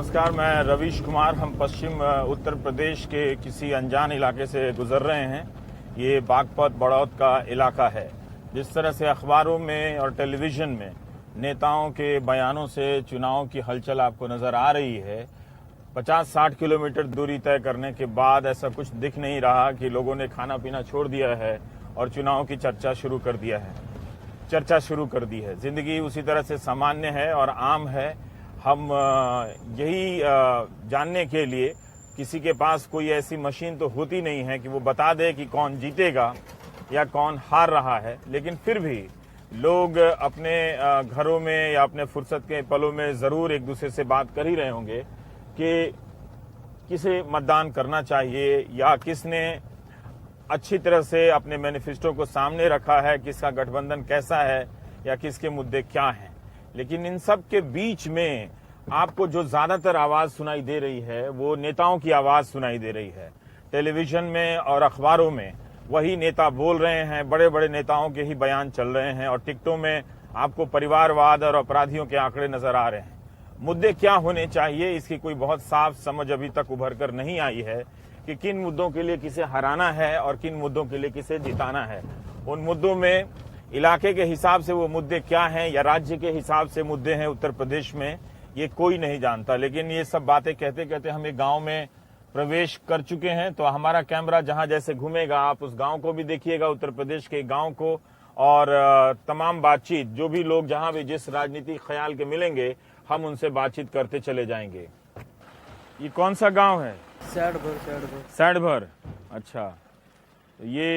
नमस्कार, मैं रवीश कुमार। हम पश्चिम उत्तर प्रदेश के किसी अनजान इलाके से गुजर रहे हैं। ये बागपत बड़ौद का इलाका है। जिस तरह से अखबारों में और टेलीविज़न में नेताओं के बयानों से चुनाव की हलचल आपको नज़र आ रही है, 50-60 किलोमीटर दूरी तय करने के बाद ऐसा कुछ दिख नहीं रहा कि लोगों ने खाना पीना छोड़ दिया है और चुनाव की चर्चा शुरू कर दी है। जिंदगी उसी तरह से सामान्य है और आम है। हम यही जानने के लिए किसी के पास कोई ऐसी मशीन तो होती नहीं है कि वो बता दे कि कौन जीतेगा या कौन हार रहा है, लेकिन फिर भी लोग अपने घरों में या अपने फुर्सत के पलों में जरूर एक दूसरे से बात कर ही रहे होंगे कि किसे मतदान करना चाहिए या किसने अच्छी तरह से अपने मैनिफेस्टो को सामने रखा है, किसका गठबंधन कैसा है या किसके मुद्दे क्या हैं। लेकिन इन सब के बीच में आपको जो ज्यादातर आवाज सुनाई दे रही है वो नेताओं की आवाज सुनाई दे रही है। टेलीविजन में और अखबारों में वही नेता बोल रहे हैं, बड़े बड़े नेताओं के ही बयान चल रहे हैं और टिकटों में आपको परिवारवाद और अपराधियों के आंकड़े नजर आ रहे हैं। मुद्दे क्या होने चाहिए, इसकी कोई बहुत साफ समझ अभी तक उभर कर नहीं आई है कि किन मुद्दों के लिए किसे हराना है और किन मुद्दों के लिए किसे जिताना है। उन मुद्दों में इलाके के हिसाब से वो मुद्दे क्या हैं या राज्य के हिसाब से मुद्दे हैं उत्तर प्रदेश में, ये कोई नहीं जानता। लेकिन ये सब बातें कहते कहते हम एक गांव में प्रवेश कर चुके हैं, तो हमारा कैमरा जहां जैसे घूमेगा आप उस गांव को भी देखिएगा, उत्तर प्रदेश के गांव को, और तमाम बातचीत जो भी लोग जहां भी जिस राजनीतिक ख्याल के मिलेंगे हम उनसे बातचीत करते चले जाएंगे। ये कौन सा गाँव है? सैडभर। अच्छा, ये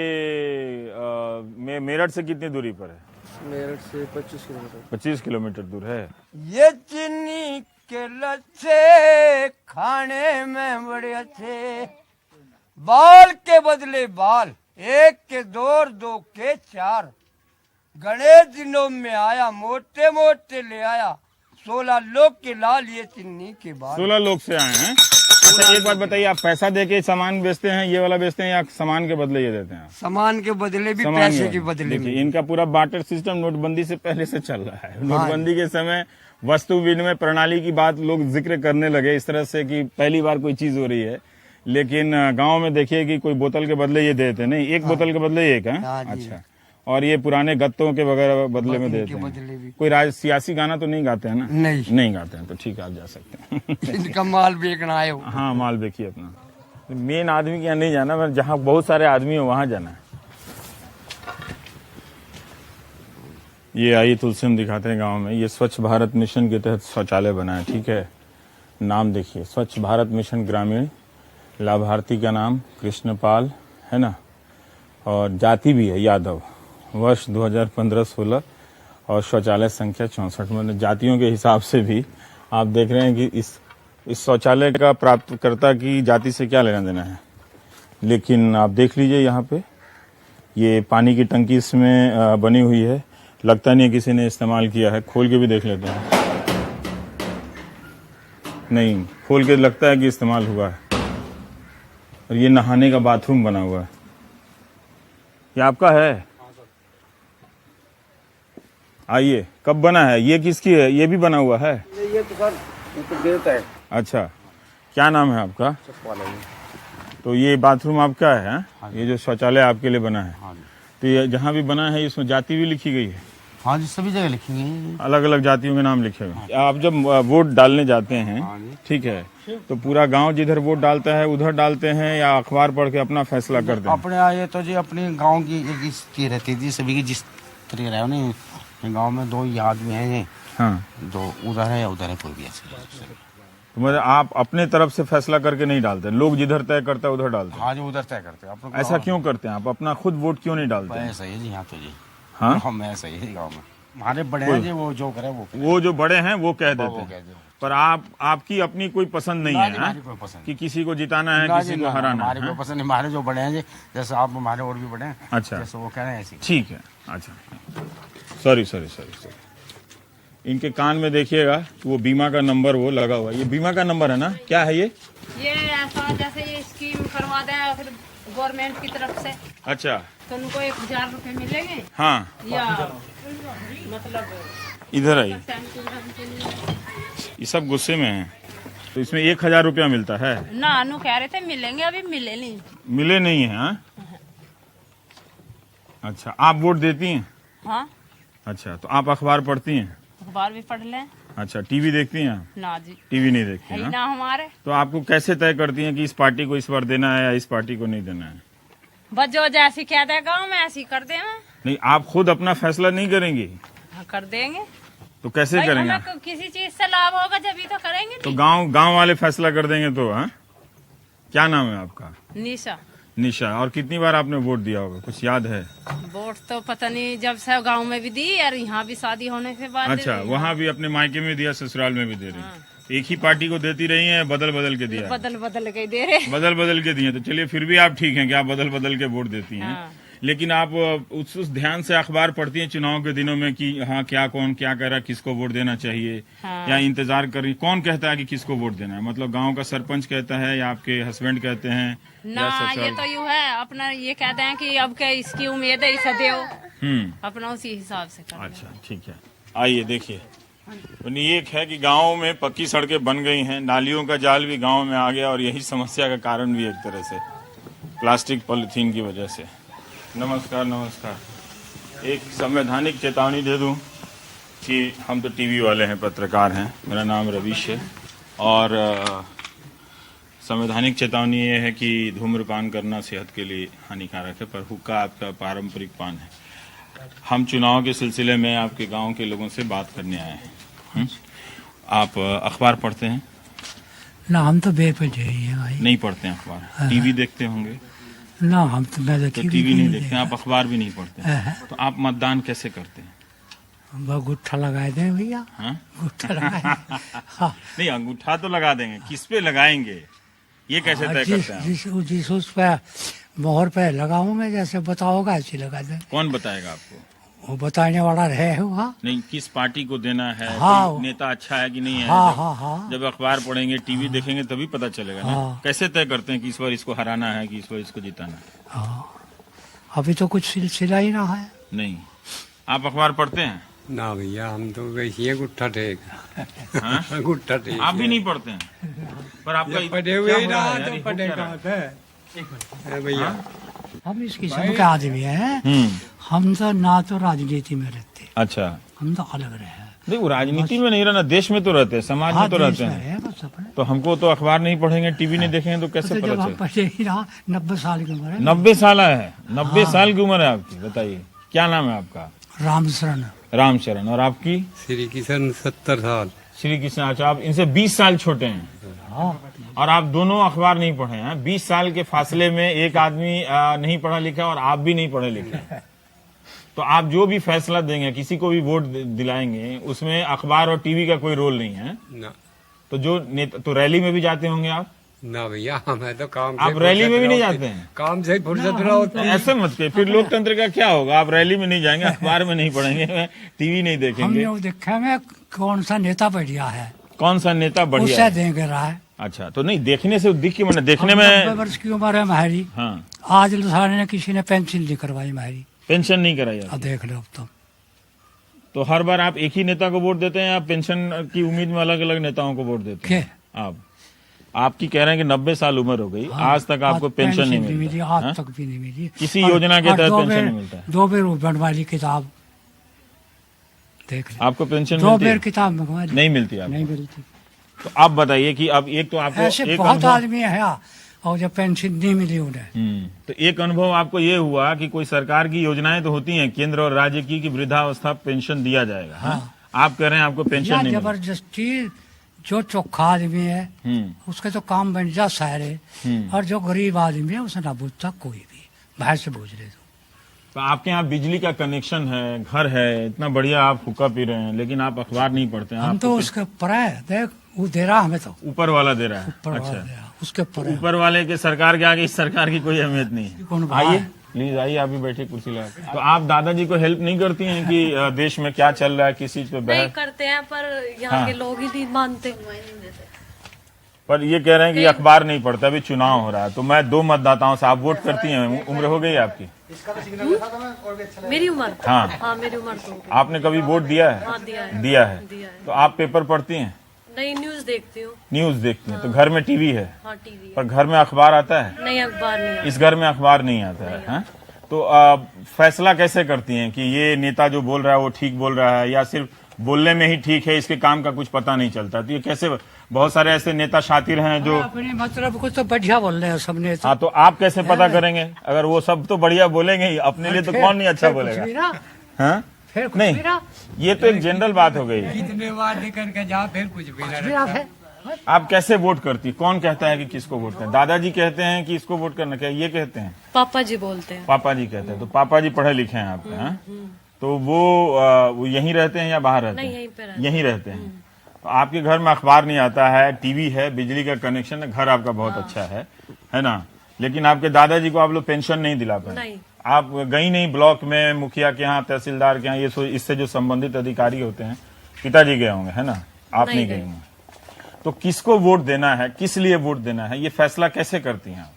मेरठ से कितनी दूरी पर है? मेरठ से 25 किलोमीटर दूर है। ये चीनी के लच्छे खाने में बड़े अच्छे, बाल के बदले बाल, एक के दो और दो के चार, गणेश दिनों में आया मोटे मोटे ले आया, 16 लोग के लाल ये चीनी के बाल। 16 लोग से आए हैं। अच्छा, एक बात बताइए, आप पैसा देके सामान बेचते हैं, ये वाला बेचते हैं या सामान के बदले ये देते हैं? सामान के बदले भी, पैसे के बदले भी। इनका पूरा बार्टर सिस्टम नोटबंदी से पहले से चल रहा है। नोटबंदी के समय वस्तु विनिमय प्रणाली की बात लोग जिक्र करने लगे इस तरह से कि पहली बार कोई चीज हो रही है। लेकिन गाँव में देखिए कि कोई बोतल के बदले ये देते नहीं, एक बोतल के बदले एक है। अच्छा, और ये पुराने गत्तों के वगैरह बदले में देते हैं। कोई सियासी गाना तो नहीं गाते हैं ना? नहीं गाते हैं, तो ठीक है, आप जा सकते हैं। इनका माल बेचना है। हाँ, माल बेचिए अपना। मेन आदमी के यहाँ नहीं जाना, मैं जहाँ बहुत सारे आदमी हो वहां जाना है। ये आइए तुलसी हम दिखाते हैं गाँव में। ये स्वच्छ भारत मिशन के तहत शौचालय बना है, ठीक है। नाम देखिए, स्वच्छ भारत मिशन ग्रामीण, लाभार्थी का नाम कृष्णपाल है ना, और जाति भी है यादव, वर्ष 2015-16 और शौचालय संख्या 64। मतलब जातियों के हिसाब से भी आप देख रहे हैं कि इस शौचालय का प्राप्तकर्ता की जाति से क्या लेना देना है। लेकिन आप देख लीजिए यहाँ पे ये पानी की टंकी इसमें बनी हुई है, लगता नहीं है किसी ने इस्तेमाल किया है। खोल के भी देख लेते हैं। नहीं, खोल के लगता है कि इस्तेमाल हुआ है। और ये नहाने का बाथरूम बना हुआ है। ये आपका है? आइए, कब बना है? ये किसकी है? ये भी बना हुआ है? ये तो सर तो देता है। अच्छा, क्या नाम है आपका? तो ये बाथरूम आपका है? ये जो शौचालय आपके लिए बना है, तो ये जहाँ भी बना है इसमें जाति भी लिखी गई है? हाँ जी, सभी जगह लिखी गई, अलग अलग जातियों के नाम लिखे हुए। आप जब वोट डालने जाते हैं, ठीक है, तो पूरा गांव जिधर वोट डालता है उधर डालते हैं या अखबार पढ़ के अपना फैसला करते हैं? अपने आए तो जी अपने गांव की एक स्थिति रहती थी, सभी की जिस तरह रहे नहीं, गांव में 2 ही आदमी हैं। हाँ, जो उधर है या उधर है, कोई भी ऐसे। तो मतलब आप अपने तरफ से फैसला करके नहीं डालते, लोग जिधर तय करता है उधर डालते हैं? हाँ जी, उधर तय करते हैं। ऐसा क्यों करते हैं आप? अपना खुद वोट क्यों नहीं डालते? ऐसा ही है जी, यहाँ तो जी। हाँ, हम ऐसा ही है गाँव में। हमारे बड़े हैं जी, वो जो करे वो जो बड़े हैं वो कह देते हैं। पर आपकी अपनी कोई पसंद नहीं है कि किसी को जिताना है, किसी को हराना है? हमारे कोई पसंद नहीं। हमारे जो बड़े हैं जी, जैसे आप हमारे और भी बड़े हैं। अच्छा, जैसे वो कह रहे हैं ऐसे। ठीक है। अच्छा, सॉरी। इनके कान में देखिएगा कि वो बीमा का नंबर वो लगा हुआ है। ये बीमा का नंबर है ना? क्या है ये ऐसा जैसे ये स्कीम करवा दें फिर गवर्नमेंट की तरफ से। अच्छा, तो उनको 1000 रुपए मिलेंगे। हाँ, या मतलब इधर आइए, ये सब गुस्से में हैं। तो इसमें 1,000 रुपया मिलता है? ना अनु कह रहे थे मिलेंगे, अभी मिले नहीं। मिले नहीं है? हाँ? अच्छा, आप वोट देती हैं? हाँ, अच्छा, तो आप अखबार पढ़ती हैं? अखबार भी पढ़ लें। अच्छा, टीवी देखती हैं? ना जी, टीवी नहीं देखती है ही हैं? ना हमारे। तो आपको कैसे तय करती हैं कि इस पार्टी को इस बार देना है या इस पार्टी को नहीं देना है? बस जो जैसी कह दे गाँव में ऐसी कर देंगे। नहीं, आप खुद अपना फैसला नहीं करेंगी? हाँ, कर देंगे। तो कैसे भाई करेंगे? हमें किसी चीज से लाभ होगा जब तो करेंगे। तो गांव वाले फैसला कर देंगे तो? हाँ, क्या नाम है आपका? निशा। निशा। और कितनी बार आपने वोट दिया होगा, कुछ याद है? वोट तो पता नहीं, जब से गांव में भी दी और यहाँ भी शादी होने के बाद। अच्छा, वहाँ भी अपने मायके में दिया, ससुराल में भी दे रही हैं। एक ही पार्टी को देती रही हैं, बदल बदल के दिया? बदल के दे रहे। बदल के दिए। तो चलिए, फिर भी आप ठीक हैं कि आप बदल के वोट देती हैं। हाँ। लेकिन आप उस ध्यान से अखबार पढ़ती हैं चुनाव के दिनों में कि हाँ क्या कौन क्या कह रहा है, किसको वोट देना चाहिए? हाँ। या इंतजार कर रही? कौन कहता है कि किसको वोट देना है? मतलब गांव का सरपंच कहता है या आपके हस्बैंड कहते हैं? ना, ये तो यूँ है, अपना ये कहते हैं कि अब क्या इसकी उम्मीद है, इसे दो। अपना उसी हिसाब से कर। अच्छा, ठीक है। आइए देखिए, तो एक है कि गांव में पक्की सड़कें बन गई हैं, नालियों का जाल भी गांव में आ गया, और यही समस्या का कारण भी एक तरह से प्लास्टिक पॉलिथीन की वजह से। नमस्कार। नमस्कार। एक संवैधानिक चेतावनी दे दूं कि हम तो टीवी वाले हैं, पत्रकार हैं, मेरा नाम रवीश है, और संवैधानिक चेतावनी ये है कि धूम्रपान करना सेहत के लिए हानिकारक है, पर हुक्का आपका पारंपरिक पान है। हम चुनाव के सिलसिले में आपके गांव के लोगों से बात करने आए हैं। आप अखबार पढ़ते हैं? ना, हम तो बेपजे ही हैं भाई। नहीं पढ़ते हैं अखबार? टीवी देखते होंगे? ना, हम तो मैं तो टीवी नहीं देखते, आप अखबार भी नहीं पढ़ते हैं। तो आप मतदान कैसे करते हैं? वो गुट्ठा लगाए दें भैया। हाँ? गुट्ठा लगाए। हाँ। नहीं, अंगूठा तो लगा देंगे, किस पे लगाएंगे ये कैसे तय करते हैं? जिस उस पे मोहर पे लगाऊंगे, जैसे बताओगा ऐसे लगा दें। कौन बताएगा आपको? वो बताने वाला रहे वहाँ। नहीं, किस पार्टी को देना है? हाँ। कोई नेता अच्छा है कि नहीं है? हाँ, हाँ, हाँ। जब अखबार पढ़ेंगे, टीवी देखेंगे, तभी पता चलेगा ना। हाँ। कैसे तय करते हैं कि इस बार इसको हराना है कि इस बार इसको जिताना है? हाँ, अभी तो कुछ सिलसिला ही ना है। नहीं। आप अखबार पढ़ते हैं? ना भैया, हम तो वैसे गुट्ठा टेक। हाँ? गुट्ठा टेक। आप भी नहीं पढ़ते हैं? पर आपका पढ़े हुए ही क्या हो रहा रहा है यार, तो ये पढ़े हो क्या कहाँ रहा थे भैया? हम इस किस्म के आदमी हैं। है? हम तो ना तो राजनीति में रहते, अच्छा। हम तो अलग रहे। नहीं, वो राजनीति में नहीं रहना, देश में तो रहते हैं, समाज में तो रहते हैं। बस अपने। तो हमको तो अखबार नहीं पढ़ेंगे, टीवी नहीं देखेंगे, तो कैसे तो पता जब हम चले? पढ़े ही रहा, 90 साल की उम्र है। 90 साल है? 90 साल की उम्र है आपकी? बताइए, क्या नाम है आपका? रामशरण। रामचरण। और आपकी? श्री किशन 70 साल। श्री कृष्ण। अच्छा, आप इनसे 20 साल छोटे हैं? हाँ। और आप दोनों अखबार नहीं पढ़े हैं? 20 साल के फासले में एक आदमी नहीं पढ़ा लिखा और आप भी नहीं पढ़े लिखे। तो आप जो भी फैसला देंगे, किसी को भी वोट दिलाएंगे, उसमें अखबार और टीवी का कोई रोल नहीं है ना, तो जो नेता, तो रैली में भी जाते होंगे आप? ना भैया, हमें तो काम से आप रैली में भी नहीं फुर्सत जाते हैं? काम से फुर्सत ना होती। ऐसे मत कहिए, फिर लोकतंत्र का क्या होगा? आप रैली में नहीं जाएंगे, अखबार में नहीं पढ़ेंगे, टीवी नहीं देखेंगे। हमने वो देखेंगे कौन सा नेता बढ़िया है, कौन सा नेता बढ़िया उससे है? देंगे राय। अच्छा, तो नहीं देखने से दिख की, मैंने देखने में। 90 वर्ष की उम्र है हमारी। हाँ। आज लुधियाने ने किसी ने पेंशन नहीं करवाई हमारी। पेंशन नहीं कराई अब आपने? देख लो। अब तो हर बार आप एक ही नेता को वोट देते हैं या पेंशन की उम्मीद में अलग अलग नेताओं को वोट देते हैं? आप आपकी कह रहे हैं कि 90 साल उम्र हो गई, आज तक आपको पेंशन नहीं मिली? आज हाँ? तक भी नहीं मिली। किसी योजना के तहत पेंशन नहीं मिलता है? 2 बेर बनवाली किताब देख लो। आपको पेंशन 2 मिलती बेर है? किताब मंगवा ली, नहीं मिलती आपको? नहीं मिलती। तो आप बताइए कि अब एक तो आपको ऐसे एक बहुत अनुभव, आदमी है और जब पेंशन नहीं मिली उन्हें। तो एक अनुभव आपको ये हुआ कि कोई सरकार की योजनाएं तो होती हैं केंद्र और राज्य की कि वृद्धावस्था पेंशन दिया जाएगा। हाँ? आप कह रहे हैं आपको पेंशन नहीं मिली? जबरदस्ती जो चोखा आदमी है उसके तो काम बन जा सारे, और जो गरीब आदमी है उसे ना पूछता कोई भी, बाहर से पूछ ले। तो आपके यहाँ बिजली का कनेक्शन है, घर है, इतना बढ़िया, आप हुक्का पी रहे हैं, लेकिन आप अखबार नहीं पढ़ते हैं। हम तो उसके ऊपर है, देख वो दे रहा हमें, तो ऊपर वाला दे रहा है? ऊपर वाला दे रहा, उसके ऊपर है। ऊपर वाले के सरकार के आगे इस सरकार की कोई अहमियत नहीं कौन है। भाई? आइए प्लीज, आइए, आप भी बैठिए कुर्सी लगा। तो आप दादाजी को हेल्प नहीं करती हैं कि देश में क्या चल रहा है, किस चीज पे नहीं बहस? करते हैं, पर यहाँ हाँ। के लोग ही नहीं मानते। पर ये कह रहे हैं कि अखबार नहीं पढ़ता, अभी चुनाव हो रहा है, तो मैं 2 मतदाताओं से, आप वोट करती हैं, उम्र हो गई आपकी? मेरी उम्र? हाँ। हाँ, मेरी उम्र तो आपने कभी वोट दिया है? हाँ, दिया है। दिया है। तो आप पेपर पढ़ती हैं? नहीं, न्यूज देखती हूँ। न्यूज देखती हैं तो घर में टीवी है, हाँ, टीवी पर घर में अखबार आता है? नहीं, अखबार नहीं आता। इस घर में अखबार नहीं आता है, हाँ? तो फैसला कैसे करती हैं कि ये नेता जो बोल रहा है वो ठीक बोल रहा है या सिर्फ बोलने में ही ठीक है, इसके काम का कुछ पता नहीं चलता? तो ये कैसे, बहुत सारे ऐसे नेता शातिर हैं जो अपने मतलब कुछ तो बढ़िया बोल रहे हैं सबने तो। हाँ, तो आप कैसे पता करेंगे? अगर वो सब तो बढ़िया बोलेंगे ही, अपने लिए तो कौन नहीं अच्छा बोलेगा? हाँ, फिर कुछ नहीं, भी ना, ये तो एक जनरल बात हो गई। कितने बार निकल के जा, फिर कुछ भी कुछ भी ना है। आप कैसे वोट करती? कौन कहता है कि किसको वोट करना? दादाजी कहते हैं कि इसको वोट करना, क्या ये कहते हैं? पापा जी बोलते हैं। पापा जी कहते हैं। तो पापा जी पढ़े लिखे हैं आपके, हाँ? तो वो यहीं रहते हैं या बाहर रहते नहीं, हैं? यहीं पे रहते यहीं रहते हैं। तो आपके घर में अखबार नहीं आता है, टीवी है, बिजली का कनेक्शन है, घर आपका बहुत अच्छा है ना? लेकिन आपके दादाजी को आप लोग पेंशन नहीं दिला पाए? नहीं। आप गई नहीं ब्लॉक में, मुखिया के यहाँ, तहसीलदार के यहाँ, ये इससे जो संबंधित अधिकारी होते हैं, पिताजी गए होंगे, है ना? आप नहीं गए होंगे। तो किसको वोट देना है, किस लिए वोट देना है, ये फैसला कैसे करती हैं आप?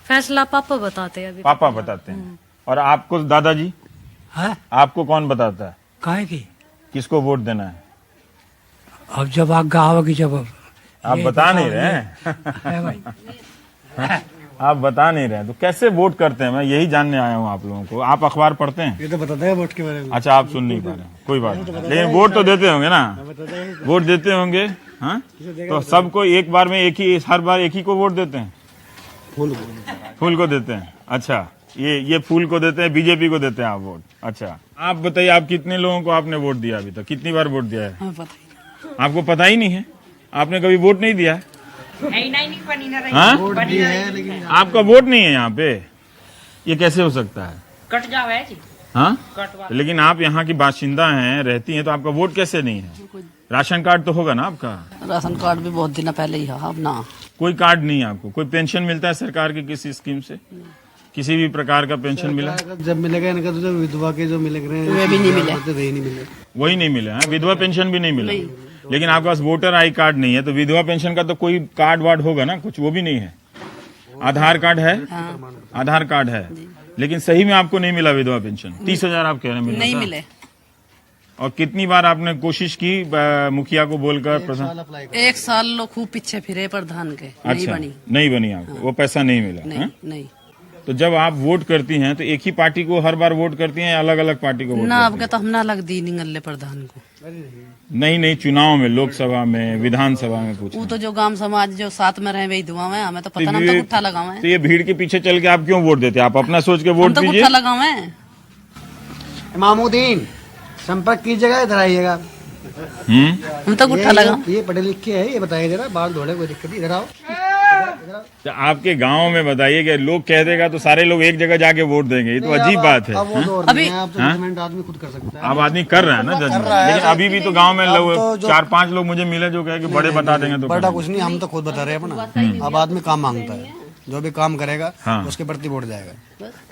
फैसला पापा बताते हैं अभी। पापा बताते हैं। और आपको दादाजी, है आपको कौन बताता है काहे की? किसको वोट देना है? अब जब आज्ञा होगी, जब आप ये बता नहीं बताओ, रहे है भाई। आप बता नहीं रहे, तो कैसे वोट करते हैं? मैं यही जानने आया हूँ आप लोगों को। आप अखबार पढ़ते हैं? ये तो बताते हैं वोट के बारे में। अच्छा, आप सुन नहीं पा रहे हैं, कोई बात नहीं, लेकिन वोट तो देते होंगे ना? वोट देते होंगे, हाँ? तो सबको एक बार में एक ही, हर बार एक ही को वोट देते हैं? फूल को देते हैं। अच्छा, ये फूल को देते हैं, बीजेपी को देते हैं आप वोट? अच्छा, आप बताइए, आप कितने लोगों को आपने वोट दिया अभी तक? कितनी बार वोट दिया है? आपको पता ही नहीं है? आपने कभी वोट नहीं दिया? हाँ? आपका वोट नहीं है यहाँ पे? ये कैसे हो सकता है? कट जाओ है जी। हाँ, लेकिन आप यहाँ की बाशिंदा हैं, रहती हैं, तो आपका वोट कैसे नहीं है? राशन कार्ड तो होगा ना आपका? राशन कार्ड भी बहुत दिन पहले ही है, अब ना। कोई कार्ड नहीं है आपको? कोई पेंशन मिलता है सरकार की किसी स्कीम से? किसी भी प्रकार का पेंशन मिला? जब मिलेगा इनका तो जो विधवा के जो मिले वे भी नहीं मिले। वही नहीं मिला है, विधवा पेंशन भी नहीं मिला। लेकिन आपके पास वोटर आई कार्ड नहीं है, तो विधवा पेंशन का तो कोई कार्ड वार्ड होगा ना, कुछ वो भी नहीं है। आधार कार्ड है? आधार कार्ड है, लेकिन सही में आपको नहीं मिला विधवा पेंशन? 30,000 आप कह रहे हैं नहीं मिले। और कितनी बार आपने कोशिश की मुखिया को बोलकर? प्रधान 1 साल लोग खूब पीछे फिरे प्रधान के, नहीं अच्छा, बनी। नहीं बनी आपको? वो पैसा नहीं मिला? नहीं, हाँ? नहीं तो जब आप वोट करती हैं तो एक ही पार्टी को हर बार वोट करती हैं या अलग अलग पार्टी को वोट ना, करती अब तो हम ना लग दी निगले प्रधान को। नहीं, चुनाव में, लोकसभा में, विधानसभा में पूछ वो तो जो गांव समाज जो साथ में रहे वही दुआ में, हमें तो पता ना, हम तो गुट्ठा लगावे हैं। तो ये भीड़ के पीछे चल के आप क्यों वोट देते हैं? आप अपना सोच के हम वोट तो दीजिए। गुट्ठा लगावे हैं। इमामुद्दीन संपर्क कीजिएगा, इधर आइएगा। हम तो गुट्ठा लगावे। ये पढ़े लिखे है, ये बताइए जरा, बाल धोड़े कोई दिक्कत नहीं, इधर आओ। तो आपके गांव में बताइए कि लोग कह देगा तो सारे लोग एक जगह जाके वोट देंगे, ये तो अजीब बात है। अब वो दौर अभी- नहीं है, अब तो जजमेंट आदमी खुद कर सकता है। अब आदमी कर रहा है ना जजमेंट, लेकिन अभी भी तो गांव में लोग 4-5 लोग मुझे मिले जो कहे कि बड़े बता देंगे तो बड़ा कुछ नहीं, हम तो खुद बता रहे हैं अपना। अब आदमी काम मांगता है, जो भी काम करेगा हाँ। उसके प्रति वोट जाएगा।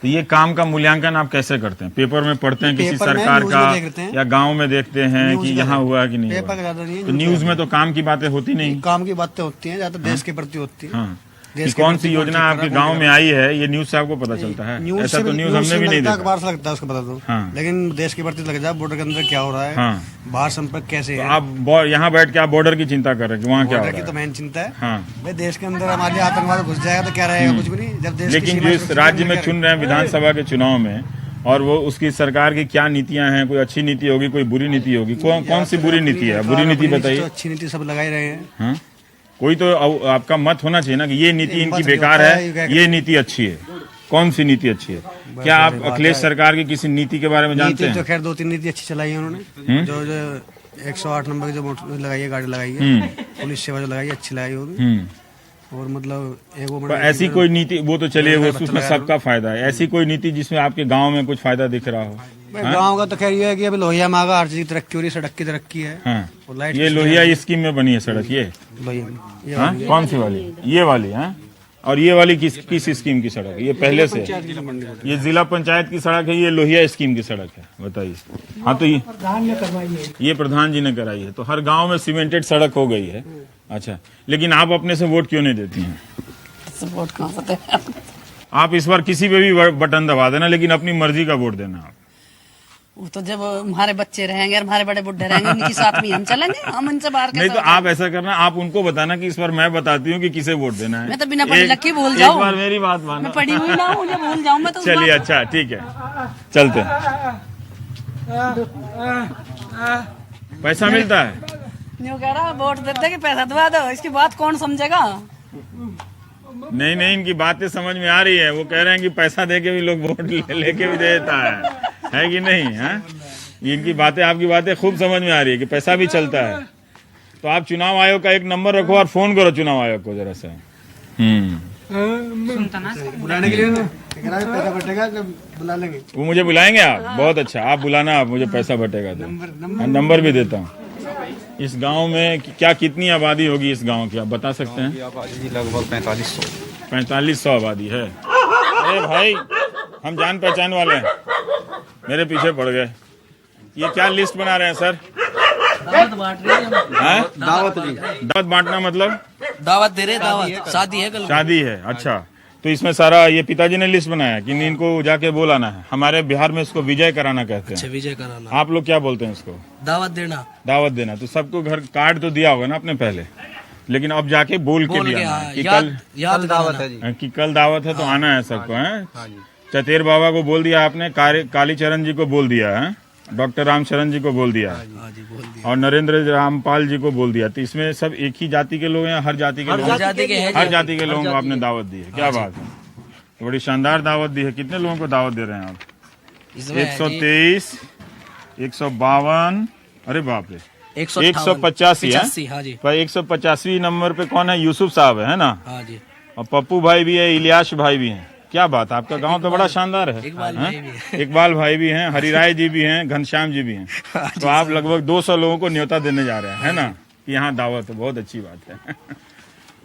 तो ये काम का मूल्यांकन आप कैसे करते हैं? पेपर में पढ़ते हैं किसी पेपर में, सरकार न्यूज़ का, में देखते हैं। या गांव में देखते हैं कि यहाँ हुआ कि नहीं पेपर का हुआ? ज्यादा नहीं है, तो न्यूज में तो काम की बातें होती नहीं। काम की बातें होती हैं, ज्यादा देश के प्रति होती है। हाँ, देश कि के कौन प्रति सी योजना कौन आपके सी गांव में आई है, ये न्यूज से आपको पता चलता है? ऐसा तो न्यूज हमने भी नहीं देखा। अखबार से लगता है, उसको बता दो। हाँ। लेकिन देश के प्रति लग जाए, बॉर्डर के अंदर क्या हो रहा है, हाँ। बाहर संपर्क कैसे तो है, आप यहाँ बैठ के आप बॉर्डर की चिंता कर रहे हैं कि वहाँ क्या हो बॉर्डर की रहा तो है? मेन चिंता है। हाँ, भाई देश के अंदर हमारे आतंकवाद घुस जाएगा तो क्या रहेगा, कुछ भी नहीं। जब देश की लेकिन सीमा जिस सुरक्षित राज्य है, में क्या चुन रहे हैं विधानसभा के चुनाव में, और वो उसकी सरकार की क्या नीतियां हैं, कोई अच्छी नीति होगी, कोई बुरी नीति होगी, कौन सी बुरी नीति है? बुरी नीति बताइए। तो अच्छी नीति सब लगा ही रहे हैं। हाँ? कोई तो आपका मत होना चाहिए ना कि ये नीति इनकी बेकार है, ये नीति अच्छी है। कौन सी नीति अच्छी है? क्या आप अखिलेश सरकार की किसी नीति के बारे में जानते नीति तो हैं? खैर 2-3 नीति अच्छी चलाई है उन्होंने। जो 108 नंबर की जो मोटर लगाई है, गाड़ी लगाई है, पुलिस सेवा जो लगाई है, अच्छी लगाई होगी। और मतलब एक वो पर ऐसी कोई नीति, वो तो चलिए वो उसमें सबका फायदा है, ऐसी कोई नीति जिसमें आपके गांव में कुछ फायदा दिख रहा हो? गांव का तो खैर ये है कि अभी लोहिया में आगा हर चीज की तरक्की हो रही है, सड़क की तरक्की है। हाँ, और लाइट ये लोहिया स्कीम में बनी है सड़क, ये लोहिया में। ये हाँ? कौन सी वाली? ये वाली? हाँ, और ये वाली किस स्कीम की सड़क है? ये पहले से ये जिला पंचायत की सड़क है, ये लोहिया स्कीम की सड़क है, बताइए। हाँ, तो ये प्रधान जी ने कराई है, तो हर गांव में सीमेंटेड सड़क हो गई है। अच्छा, लेकिन आप अपने से वोट क्यों नहीं देती हैं? वोट कहाँ से दें? आप इस बार किसी पे भी बटन दबा देना, लेकिन अपनी मर्जी का वोट देना आप। वो तो जब हमारे बच्चे रहेंगे और हमारे बड़े बुढ़े रहेंगे उनके साथ में हम चलेंगे, हम उनसे बाहर नहीं तो आप ऐसा करना, आप उनको बताना कि इस बार मैं बताती हूँ कि किसे वोट देना है। मैं तो बिना पढ़ी लिखी भूल जाऊँ। एक बार मेरी बात मानो, मैं पढ़ी हुई ना हूँ, भूल जाऊँ मैं तो। चलिए अच्छा ठीक है, चलते हैं। पैसा मिलता है, न्यू कह रहा वोट देते कि पैसा दबा दो, इसकी बात कौन समझेगा। नहीं नहीं इनकी बातें समझ में आ रही है। वो कह रहे हैं कि पैसा दे के भी लोग वोट लेके भी देता है कि नहीं? है इनकी बातें, आपकी बातें खूब समझ में आ रही है कि पैसा भी चलता है। तो आप चुनाव आयोग का एक नंबर रखो और फोन करो चुनाव आयोग को जरा सा। बुलाने के लिए पैसा बटेगा तो बुला लेंगे। वो मुझे बुलाएंगे आप? बहुत अच्छा, आप बुलाना, आप मुझे पैसा बटेगा तो नंबर भी देता हूँ। इस गांव में क्या कितनी आबादी होगी इस गांव की, आप बता सकते हैं? लगभग 4500 आबादी है। अरे भाई हम जान पहचान वाले हैं, मेरे पीछे पड़ गए। ये क्या लिस्ट बना रहे हैं सर? दावत बांट रहे हैं। दावत बांटना मतलब? दावत दे रहे, दावत शादी है कल। शादी है, अच्छा। तो इसमें सारा ये पिताजी ने लिस्ट बनाया कि इनको जाके बोलाना है। हमारे बिहार में इसको विजय कराना कहते हैं। विजय कराना। आप लोग क्या बोलते हैं इसको? दावत देना। दावत देना। तो सबको घर कार्ड तो दिया होगा ना आपने पहले, लेकिन अब जाके बोल के भी आना है कि याद दावत है जी। कि कल दावत है तो आना है सबको। है चतेर बाबा को बोल दिया आपने, कालीचरण जी को बोल दिया है, डॉक्टर रामचरण जी को बोल दिया और नरेंद्र रामपाल जी को बोल दिया। तो इसमें सब एक ही जाति के लोग हैं? हर जाति के लोग? हर जाति के लोगों को आपने दावत दी है। क्या बात है, तो बड़ी शानदार दावत दी है। कितने लोगों को दावत दे रहे हैं आप? 123, 152, अरे बाप रे 185 है। पर 185 नंबर पे कौन है? यूसुफ साहब है ना? और पप्पू भाई भी है, इलियास भाई भी हैं। क्या बात, आपका गांव तो बड़ा शानदार है। इकबाल भाई भी हैं, हरिराय जी भी हैं, घनश्याम जी भी हैं। तो आप लगभग 200 लोगों को न्योता देने जा रहे हैं, है ना? यहाँ दावत है, बहुत अच्छी बात है।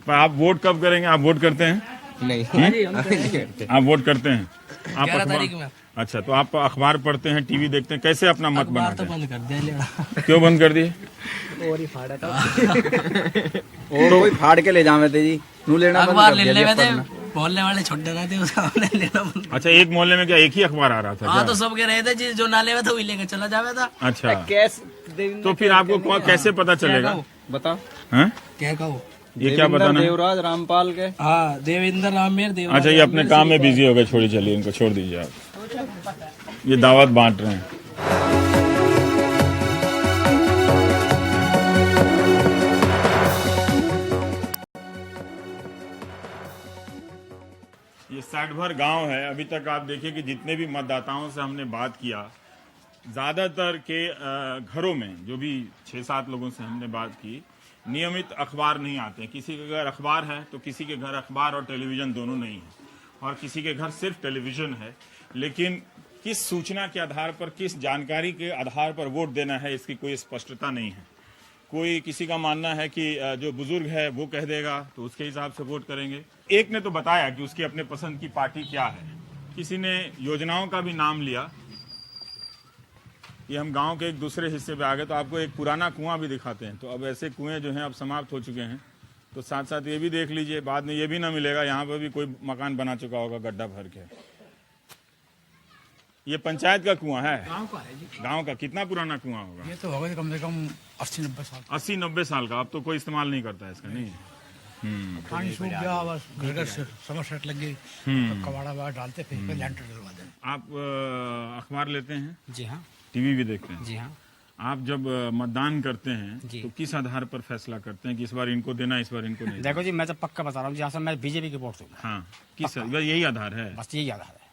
पर आप वोट कब करेंगे? आप वोट करते हैं? नहीं, आप वोट करते हैं? आप 11 तारीख में। अच्छा, तो आप अखबार पढ़ते हैं, टीवी देखते हैं, कैसे अपना मत बनाते हैं? बंद कर दिया। क्यों बंद कर दिए? कोई फाड़ के ले जावे थे जी, नू लेना अखबार ले ले थे, बोलने वाले छोड़ देना थे उसका लेना। अच्छा, एक मोहल्ले में क्या एक ही अखबार आ रहा था? हाँ, तो सब कह रहे थे जो ना ले था वही लेकर चला जावे था। अच्छा, तो फिर आपको कैसे पता चलेगा? बता क्या कहो? ये क्या बताना? देवराज रामपाल के। हाँ, देवेंद्र रामेर देवराज। अच्छा, ये अपने काम में बिजी हो गए, छोड़िए, चलिए इनको छोड़ दीजिए आप। ये दावत बांट रहे हैं। ये साठभर गांव है। अभी तक आप देखिए कि जितने भी मतदाताओं से हमने बात किया, ज्यादातर के घरों में जो भी 6-7 लोगों से हमने बात की, नियमित अखबार नहीं आते हैं। किसी के घर अखबार है तो किसी के घर अखबार और टेलीविज़न दोनों नहीं है, और किसी के घर सिर्फ टेलीविज़न है। लेकिन किस सूचना के आधार पर, किस जानकारी के आधार पर वोट देना है, इसकी कोई स्पष्टता नहीं है। कोई किसी का मानना है कि जो बुजुर्ग है वो कह देगा तो उसके हिसाब से वोट करेंगे। एक ने तो बताया कि उसकी अपने पसंद की पार्टी क्या है। किसी ने योजनाओं का भी नाम लिया। ये हम गांव के एक दूसरे हिस्से पे आ गए तो आपको एक पुराना कुआं भी दिखाते हैं। तो अब ऐसे कुएं जो हैं अब समाप्त हो चुके हैं, तो साथ साथ ये भी देख लीजिए, बाद में ये भी ना मिलेगा, यहाँ पर भी कोई मकान बना चुका होगा गड्ढा भर के। ये पंचायत का कुआं है, गांव का है जी। गांव का कितना पुराना कुआं होगा? ये तो होगा कम से कम 80-90 साल। 80-90 साल का। अब तो कोई इस्तेमाल नहीं करता है इसका, नहीं? पानी सूख गया, बस घर से समर सेट लग गई, तो कबाड़ा वबाड़ा डालते फिर लैंटर डलवा दें। आप अखबार लेते हैं? जी हाँ। टीवी भी देखते हैं? जी हाँ। आप जब मतदान करते हैं तो किस आधार पर फैसला करते हैं कि इस बार इनको देना, इस बार इनको नहीं? देखो जी, मैं तो पक्का बता रहा हूँ, जहाँ से मैं बीजेपी के वोट दूंगा। हाँ, किस यही आधार है? बस यही आधार है।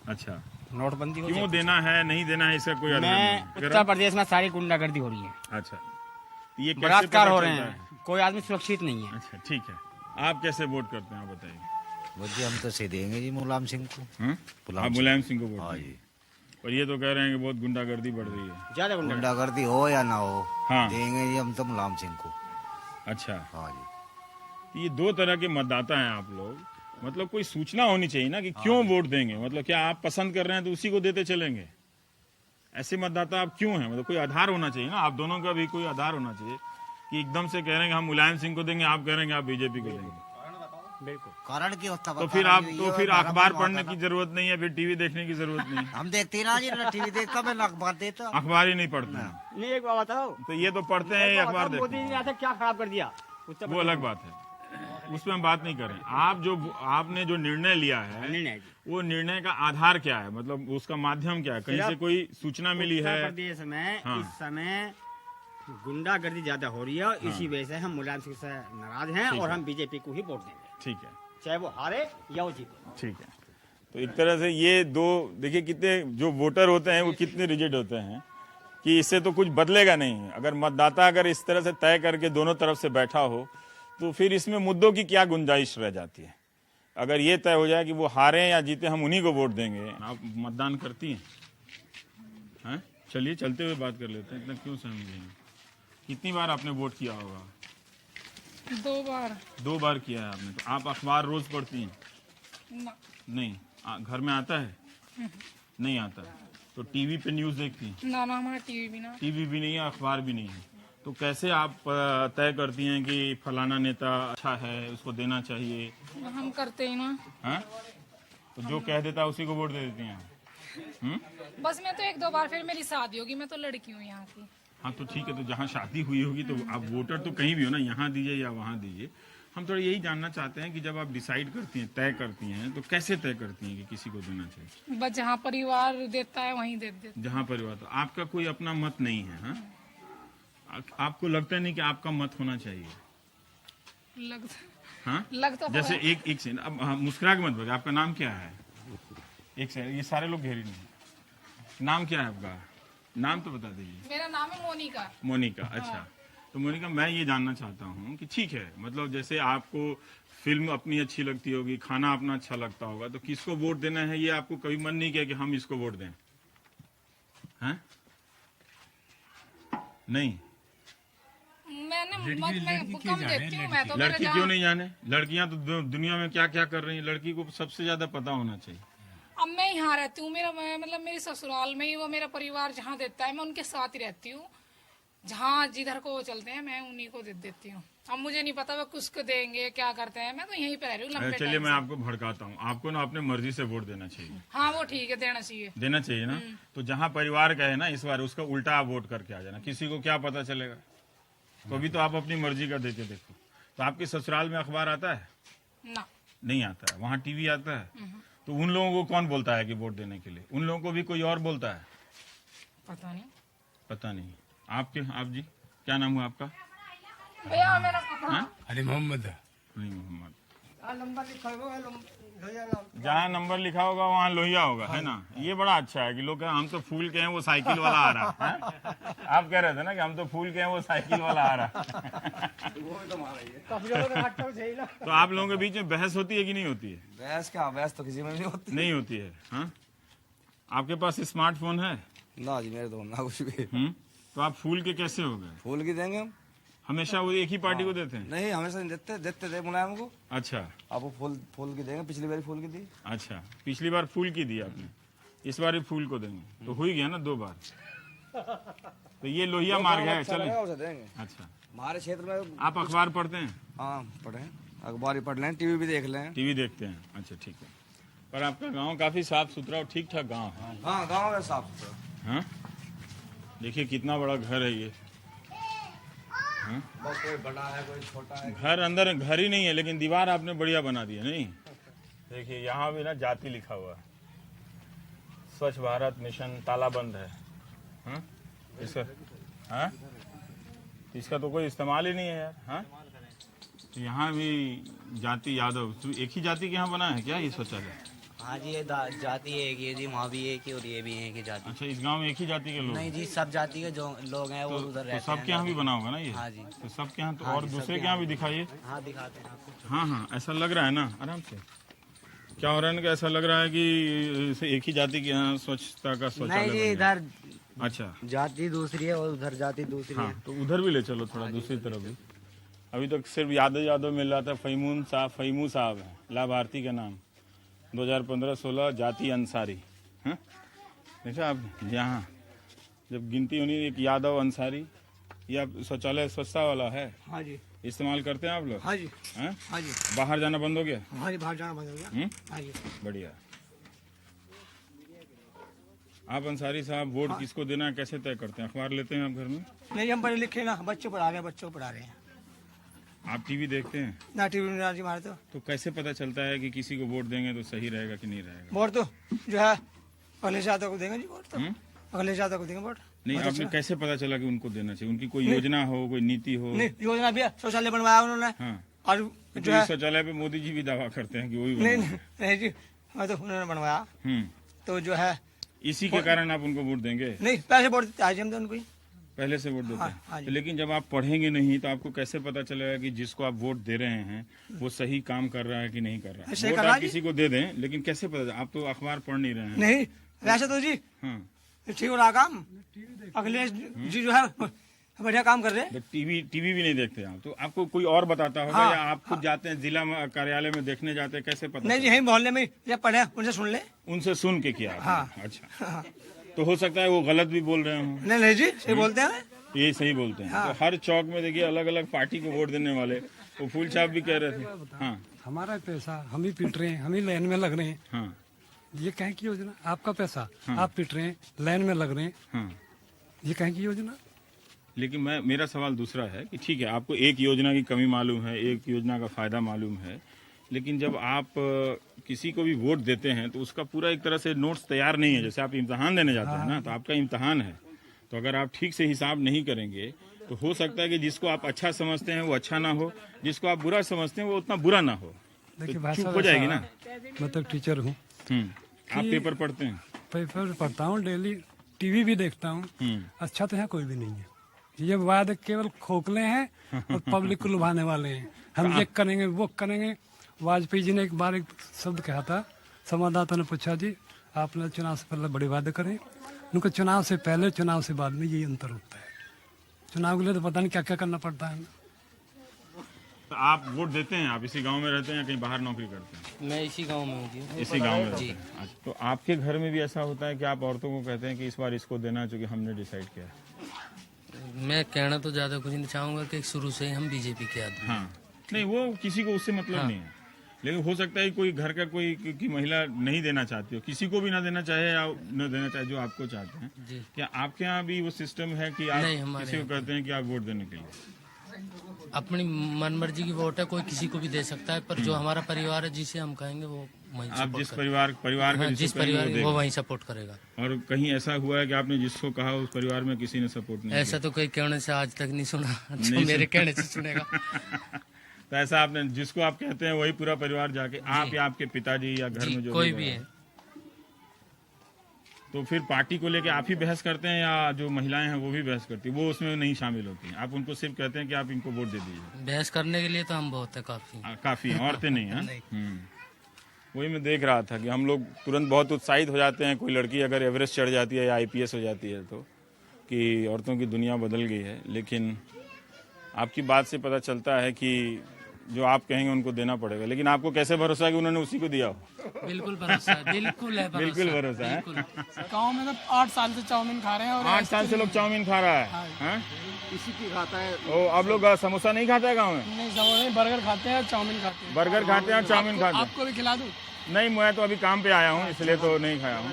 अच्छा, नोटबंदी क्यों देना है नहीं देना है इसका कोई आधार मैं नहीं? उत्तर प्रदेश में सारी गुंडागर्दी हो रही है, अच्छा, ये कैसे बलात्कार पता हो रहे चलता हैं, है? कोई आदमी सुरक्षित नहीं है। अच्छा, ठीक है। आप कैसे वोट करते हैं, आप बताइए। जी हम तो देंगे जी मुलायम सिंह को। आप मुलायम सिंह को वोट देंगे? और ये तो कह रहे हैं कि बहुत गुंडागर्दी बढ़ रही है। ज्यादा गुंडागर्दी हो या ना हो, हाँ, देंगे जी हम तो मुलायम सिंह को। अच्छा, हाँ जी। ये 2 तरह के मतदाता हैं आप लोग। मतलब कोई सूचना होनी चाहिए ना कि क्यों वोट देंगे। मतलब क्या आप पसंद कर रहे हैं तो उसी को देते चलेंगे? ऐसे मतदाता आप क्यों हैं? मतलब कोई आधार होना चाहिए ना, आप दोनों का भी कोई आधार होना चाहिए कि एकदम से कह रहे हैं हम मुलायम सिंह को देंगे, आप कह रहे हैं आप बीजेपी को देंगे। बिल्कुल। कारण की होता तो फिर आप तो फिर अखबार पढ़ने की जरूरत नहीं है, फिर टीवी देखने की जरूरत नहीं। हम देखते ही ना जी, ना टीवी देखता मैं ना अखबार देता। अखबार ही नहीं पढ़ते हैं। नहीं एक बात बताओ, तो ये तो पढ़ते हैं, अखबार देखते मोदी ने आके क्या खराब कर दिया, हैं, वो अलग बात है, उसमें हम बात नहीं करें। आपने जो निर्णय लिया है, वो निर्णय का आधार क्या है, मतलब उसका माध्यम क्या है? कहीं से कोई सूचना मिली है? उत्तर प्रदेश में हाँ। इस समय गुंडागर्दी ज्यादा हो रही है और इसी वजह से हम मुलायम सिंह से नाराज हैं और हम बीजेपी को ही वोट देंगे, ठीक है, चाहे वो हारे या वो जीते। ठीक है। तो एक तरह से ये दो, देखिए कितने जो वोटर होते हैं वो कितने रिजिड होते हैं कि इससे तो कुछ बदलेगा नहीं। अगर मतदाता अगर इस तरह से तय करके दोनों तरफ से बैठा हो तो फिर इसमें मुद्दों की क्या गुंजाइश रह जाती है। अगर ये तय हो जाए कि वो हारे या जीते हम उन्हीं को वोट देंगे। आप मतदान करती हैं? चलिए चलते हुए बात कर लेते हैं, इतना क्यों समझ लेंगे। कितनी बार आपने वोट किया होगा? 2 बार। 2 बार किया है आपने। तो आप अखबार रोज पढ़ती हैं? नहीं। घर में आता है? नहीं आता। तो टीवी पे न्यूज देखती हैं? ना हमारा टीवी भी नहीं है, अखबार भी नहीं है। तो कैसे आप तय करती हैं कि फलाना नेता अच्छा है, उसको देना चाहिए? हम करते ही ना। हाँ? तो जो कह देता है उसी को वोट दे देती हैं? बस मैं तो 1-2 बार, फिर मेरी शादी होगी, मैं तो लड़की हूँ यहाँ की। हाँ तो ठीक है, तो जहाँ शादी हुई होगी तो आप वोटर तो कहीं भी हो ना, यहाँ दीजिए या वहाँ दीजिए। हम थोड़ा यही जानना चाहते हैं कि जब आप डिसाइड करती हैं, तय करती हैं, तो कैसे तय करती हैं कि किसी को देना चाहिए? बस जहाँ परिवार देता है वहीं दे देते। जहाँ परिवार, तो आपका कोई अपना मत नहीं है? हाँ? आपको लगता नहीं कि आपका मत होना चाहिए? लगता जैसे एक सेकंड, अब मुस्कुरा के मत बोलिए। आपका नाम क्या है? एक सेकंड, ये सारे लोग घेरी नहीं। नाम क्या है आपका? नाम तो बता दीजिए। मेरा नाम है मोनिका। मोनिका, अच्छा। तो मोनिका, मैं ये जानना चाहता हूँ कि ठीक है, मतलब जैसे आपको फिल्म अपनी अच्छी लगती होगी, खाना अपना अच्छा लगता होगा, तो किसको वोट देना है ये आपको कभी मन नहीं किया कि हम इसको वोट दें? हैं? नहीं। लड़की क्यों नहीं जाने? लड़कियां तो दुनिया में क्या क्या कर रही हैं, लड़की को सबसे ज्यादा पता होना चाहिए। अब मैं यहाँ रहती हूँ, मतलब मेरे ससुराल में ही वो मेरा परिवार जहाँ देता है मैं उनके साथ ही रहती हूँ। जहाँ जिधर को वो चलते हैं मैं उन्हीं को दे देती हूँ। अब मुझे नहीं पता वो किसको देंगे, क्या करते हैं, मैं तो यहीं पे रह रही हूँ लंबे। चलिए मैं आपको भड़काता हूँ, आपको ना अपने मर्जी से वोट देना चाहिए। हाँ वो ठीक है, देना चाहिए ना। तो जहाँ परिवार का है ना, इस बार उसका उल्टा आप वोट करके आ जाना। किसी को क्या पता चलेगा? तो अभी तो आप अपनी मर्जी का देके देखो। तो आपके ससुराल में अखबार आता है? ना, नहीं आता है। वहाँ टीवी आता है? तो उन लोगों को कौन बोलता है कि वोट देने के लिए? उन लोगों को भी कोई और बोलता है? पता नहीं। आप जी क्या नाम हुआ आपका? भैया मेरा अली मोहम्मद। जहाँ नंबर लिखा होगा वहाँ लोहिया होगा, है ना। ये बड़ा अच्छा है कि लोग हम तो फूल के हैं, वो साइकिल वाला आ रहा है। आप कह रहे थे ना कि हम तो फूल के हैं, वो साइकिल वाला आ रहा है। तो आप लोगों के बीच में बहस होती है कि नहीं होती है? बहस क्या, बहस तो किसी में नहीं होती है। हाँ, आपके पास स्मार्टफोन है? ना जी, मेरे तो ना कुछ भी। तो आप फूल के कैसे हो गए? फूल की देंगे हम हमेशा वो एक ही पार्टी को देते हैं? नहीं, हमेशा नहीं देते थे मुलायम को। अच्छा, आपको फूल की देंगे। पिछली बार फूल की दी। अच्छा, पिछली बार फूल की दी आपने, इस बार भी फूल को देंगे। तो हो ही गया ना 2 बार। तो ये लोहिया मार गया है। चले देंगे। अच्छा, हमारे क्षेत्र में आप अखबार पढ़ते हैं? हाँ पढ़े, अखबार ही पढ़ लें, टीवी भी देख लें। टीवी देखते हैं, अच्छा ठीक है। पर आपका गांव काफी साफ सुथरा और ठीक ठाक गांव है। हाँ, गाँव है साफ सुथरा। हाँ, देखिए कितना बड़ा घर है ये। कोई बड़ा है, कोई छोटा है। घर अंदर घर ही नहीं है, लेकिन दीवार आपने बढ़िया बना दी है। नहीं, देखिए यहाँ भी ना जाति लिखा हुआ है। स्वच्छ भारत मिशन तालाबंद है। हाँ? इसका तो कोई इस्तेमाल ही नहीं है यार। हाँ? तो यहाँ भी जाति यादव, तो एक ही जाति के यहाँ बना है क्या ये शौचालय? हाँ जी, ये जाति एक ही है जी, वहाँ भी एक ही और ये भी एक ही जाति। अच्छा, इस गांव में एक ही जाति के लोग? नहीं जी, सब जाति के जो लोग हैं वो उधर रहते हैं। तो सबके यहाँ भी बना होगा ना ये? हाँ जी। तो सबके यहाँ तो और दूसरे के यहाँ भी दिखाइए। हाँ दिखाते हैं आपको। हाँ, ऐसा लग रहा है ना, आराम से। क्या हो रहा है ना, ऐसा लग रहा है कि एक ही जाति के यहाँ स्वच्छता का शौचालय? नहीं जी, इधर अच्छा जाति दूसरी है और उधर जाति दूसरी है। तो उधर भी ले चलो थोड़ा, दूसरी तरफ भी। अभी तक सिर्फ यादव मिल रहा था। फहीमू साहब है लाभार्थी का नाम, 2015-16 जाति अंसारी। हाँ, देखा आप यहाँ जब गिनती होनी, एक यादव अंसारी। ये शौचालय स्वच्छता वाला है? हाँ जी। इस्तेमाल करते हैं आप लोग? हाँ जी, हैं? हाँ जी, बाहर जाना बंद हो गया? हाँ जी, बाहर जाना बंद हो गया। हाँ जी, बढ़िया। आप अंसारी साहब वोट किसको देना है कैसे तय करते हैं? अखबार लेते हैं आप घर में? नहीं हम पढ़े लिखे ना, बच्चे पढ़ा रहे हैं, बच्चों को पढ़ा रहे हैं आप टीवी देखते हैं? ना, टीवी में जी हमारे तो कैसे पता चलता है कि किसी को वोट देंगे तो सही रहेगा कि नहीं रहेगा? वोट तो जो है अखिलेश यादव को देंगे जी, वोट तो अखिलेश यादव को देंगे वोट। नहीं, आपने कैसे पता चला कि उनको देना चाहिए? उनकी कोई योजना हो, कोई नीति हो? नहीं, योजना भी है, शौचालय बनवाया उन्होंने। हाँ, और जो है शौचालय पे मोदी जी भी दावा करते हैं कि वही नहीं नहीं जी, तो उन्होंने बनवाया, तो जो है इसी के कारण आप उनको वोट देंगे? नहीं, पैसे वोट देते हैं हम तो उनको ही पहले से वोट देते हैं। हाँ जी। तो लेकिन जब आप पढ़ेंगे नहीं तो आपको कैसे पता चलेगा कि जिसको आप वोट दे रहे हैं वो सही काम कर रहा है कि नहीं कर रहा है? वोट आप किसी को दे दें, लेकिन कैसे पता? आप तो अखबार पढ़ नहीं रहे हैं। नहीं, वैसे तो जी ठीक हो रहा काम, अखिलेश जी जो है बढ़िया काम कर रहे हैं। टीवी भी नहीं देखते आप? तो आपको कोई और बताता होगा या आप खुद जाते हैं जिला कार्यालय में देखने जाते हैं? कैसे पता? नहीं जी, यही मोहल्ले में जब पढ़े उनसे सुन ले। उनसे सुन के किया? हाँ। अच्छा, तो हो सकता है वो गलत भी बोल रहे हो? नहीं जी, सही बोलते हैं। ये सही बोलते हैं। तो हर चौक में देखिए अलग अलग पार्टी को वोट देने वाले, वो फूल छाप भी कह रहे थे। हाँ, हमारा पैसा हम ही पीट रहे हैं, हम ही लाइन में लग रहे हैं। हाँ, ये कहीं की योजना? आपका पैसा आप पीट रहे हैं, लाइन में लग रहे हैं। हाँ। ये कहीं की योजना? लेकिन मेरा सवाल दूसरा है कि ठीक है, आपको एक योजना की कमी मालूम है, एक योजना का फायदा मालूम है, लेकिन जब आप किसी को भी वोट देते हैं तो उसका पूरा एक तरह से नोट्स तैयार नहीं है। जैसे आप इम्तिहान देने जाते हैं ना, तो आपका इम्तिहान है, तो अगर आप ठीक से हिसाब नहीं करेंगे तो हो सकता है कि जिसको आप अच्छा समझते हैं वो अच्छा ना हो, जिसको आप बुरा समझते हैं वो उतना बुरा ना हो। देखिए, चूक हो जाएगी ना। मतलब टीचर हूँ, आप पेपर पढ़ते हैं? पेपर पढ़ता हूँ डेली, टीवी भी देखता हूँ। अच्छा तो है कोई भी नहीं है। ये वादे केवल खोखले हैं और पब्लिक को लुभाने वाले हैं। हम ये करेंगे वो करेंगे। वाजपेयी जी ने एक बार एक शब्द कहा था, संवाददाता ने पूछा जी आपने चुनाव से पहले बड़े वादे करें? उनको चुनाव से पहले चुनाव से बाद में यही अंतर होता है। चुनाव के लिए तो पता नहीं क्या क्या करना पड़ता है। तो आप वोट देते हैं? आप इसी गांव में रहते हैं या कहीं बाहर नौकरी करते हैं? मैं इसी गांव में हूँ जी। इसी गांव में रहते हैं? अच्छा, तो आपके घर में भी ऐसा होता है कि आप औरतों को कहते हैं कि इस बार इसको देना क्योंकि हमने डिसाइड किया है? मैं कहना तो ज्यादा कुछ नहीं चाहूंगा कि शुरू से ही हम बीजेपी के आदमी। हाँ, नहीं वो किसी को उससे मतलब नहीं है, लेकिन हो सकता है कोई घर का कोई की महिला नहीं देना चाहती हो, किसी को भी ना देना चाहे या न देना चाहे जो आपको चाहते हैं। क्या आपके यहाँ भी वो सिस्टम है कि आप किसी को कहते हैं कि आप वोट देने के लिए? अपनी मनमर्जी की वोट है, कोई किसी को भी दे सकता है, पर जो हमारा परिवार है जिसे हम कहेंगे वो वहीं आप जिस परिवार का जिस परिवार वो वहीं सपोर्ट करेगा। और कहीं ऐसा हुआ है कि आपने जिसको कहा उस परिवार में किसी ने सपोर्ट नहीं? ऐसा तो कोई कहने से आज तक नहीं सुना, जो मेरे कहने से सुनेगा। तो ऐसा आपने जिसको आप कहते हैं वही पूरा परिवार जाके आप या आपके पिताजी या घर में जो कोई भी है, तो फिर पार्टी को लेके आप ही बहस करते हैं या जो महिलाएं हैं वो भी बहस करती है? वो उसमें नहीं शामिल होती हैं, आप उनको सिर्फ कहते हैं कि आप इनको वोट दे दीजिए? बहस करने के लिए तो हम बहुत है, काफी हैं, औरतें नहीं हैं। वही मैं देख रहा था कि हम लोग तुरंत बहुत उत्साहित हो जाते हैं, कोई लड़की अगर एवरेस्ट चढ़ जाती है या IPS हो जाती है तो कि औरतों की दुनिया बदल गई है। लेकिन आपकी बात से पता चलता है कि जो आप कहेंगे उनको देना पड़ेगा। लेकिन आपको कैसे भरोसा है कि उन्होंने उसी को दिया हो? बिल्कुल भरोसा है, बिल्कुल है, बिल्कुल भरोसा है। गाँव में तो 8 साल से चाउमीन खा रहे हैं और 8 साल से लोग चाउमीन खा रहा है। इसी की खाता है। ओ, अब लोग समोसा नहीं खाता है गाँव में? नहीं, बर्गर खाते हैं, चाउमीन खाते हैं। बर्गर खाते हैं और चाउमीन खाते हैं। आपको भी खिला दूं? नहीं, मैं तो अभी काम पे आया हूँ इसलिए तो नहीं खाया हूँ।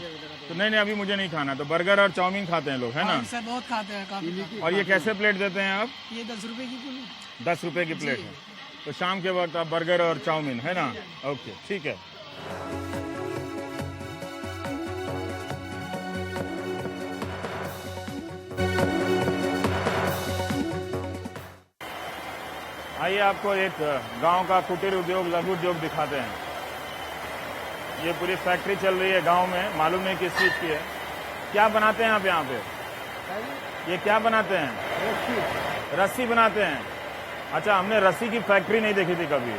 तो नहीं अभी मुझे नहीं खाना। तो बर्गर और चाउमीन खाते हैं लोग, है ना? सर बहुत खाते हैं काफी। और ये कैसे प्लेट देते हैं आप? ये 10 रुपए की कुल। 10 रुपए की प्लेट है। तो शाम के वक्त आप बर्गर और चाउमीन, है ना? ओके, ठीक है। आइए आपको एक गांव का कुटीर उद्योग, लघु उद्योग दिखाते हैं। ये पूरी फैक्ट्री चल रही है गांव में, मालूम नहीं किस चीज की है। क्या बनाते हैं आप यहाँ पे? ये क्या बनाते हैं? रस्सी बनाते हैं। अच्छा, हमने रस्सी की फैक्ट्री नहीं देखी थी कभी।